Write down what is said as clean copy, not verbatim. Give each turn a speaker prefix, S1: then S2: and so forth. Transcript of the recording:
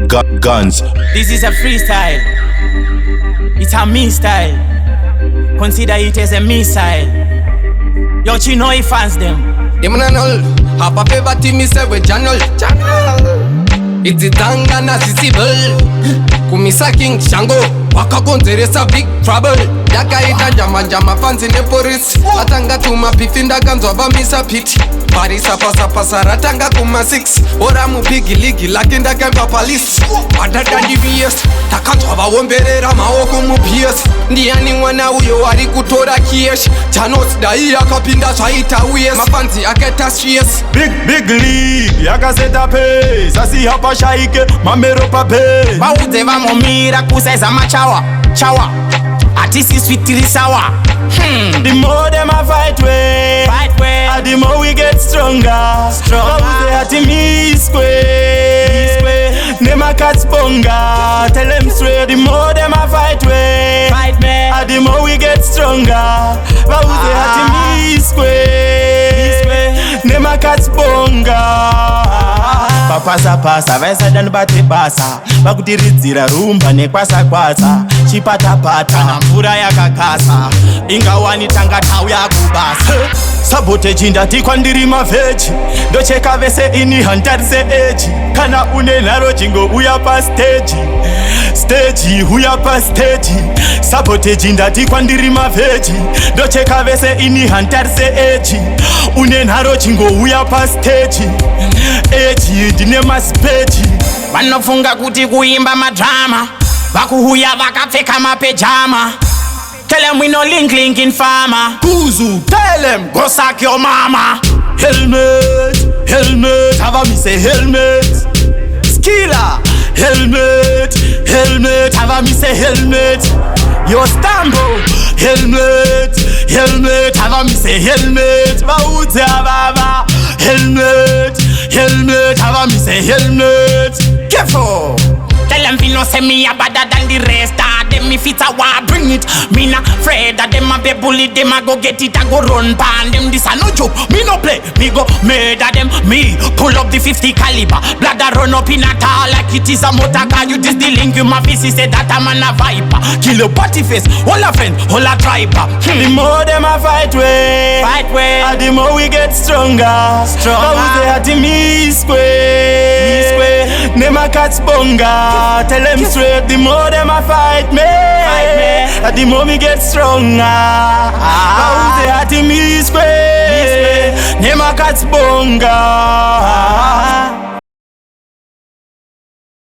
S1: Gunz.
S2: This is a freestyle. It's a me style. Consider it as a missile. Yo, Chino fans them.
S3: Them na null. Have a favor to me say we Jahnoz. It's the Tangana Sisibel. Kumisa King Shango. Waka Gunz big trouble. Yakaita jama fans in the police. Atanga tuma pifinda Gunz waba misa pit. Parisa passa ratanga kuma 6. Ora mu bigi ligi lakinda kempa police. Adada DBS. Takatwaba womberera maoko mu PS. Ndiani mwana uyo wari kutora kiesh. Jahnoz dai akapinda swaita uyes. Mafanzi aketa stress.
S1: Big league, yakaseta pace. Asi hapa shaike, mamero pape.
S2: Bauze vamomira kuseza machawa. Chawa. Atisi sweetly sour.
S1: The more them a fight way, the more we get stronger. Bauze hati me square. Nema cats bonga. Tell them straight. The more them a fight way, the more we get stronger. Bauze hati me square. Nema cats bonga. Papassa passa, vaisa dando bate passa. Vakutiridzira rumba nekwasa-kwasa. Chipata-pata na mvura yakakasa. Ingawani tanga tau yakubasa. Sabotage ndati kwandiri maveji. Ndocheka vese ini hantarise eji. Kana une naro chingo uya pa stage. Uya pa stage. Sabotage ndati kwandiri maveji. Ndocheka vese ini hantarise eji. Une naro chingo uya pa stage. Eji ndine maspeji.
S2: Vanofunga kuti kuimba madrama. Vakuhuya vakapfeka mapejama. Tell them we no link in farmer.
S1: Kuzu, tell them,
S2: go sack your mama.
S1: Helmet, have a me say helmet. Skiller, helmet, have a me say helmet. Yo Stambo, helmet, have a me say helmet. Bauze baba, helmet, have a me say helmet. Careful.
S2: Tell them we no say me a better than the rest. Them if it's a war, bring it. Me not afraid that them a be bully. Them a go get it and go run pan them. This a no joke. Me no play. Me go murder them. Me pull up the 50 caliber. Blood a run up in a tar like it is a motor car. You just dealing with my face. Say that I'm a viper. Kill your body face. All a friend, all a tribe.
S1: The more them a fight way, the more we get stronger. Bauze hati me square. Nema cats bonga. Tell them straight. The more them a fight me, the more me get stronger. Bauze hati me square. Nema cats bonga.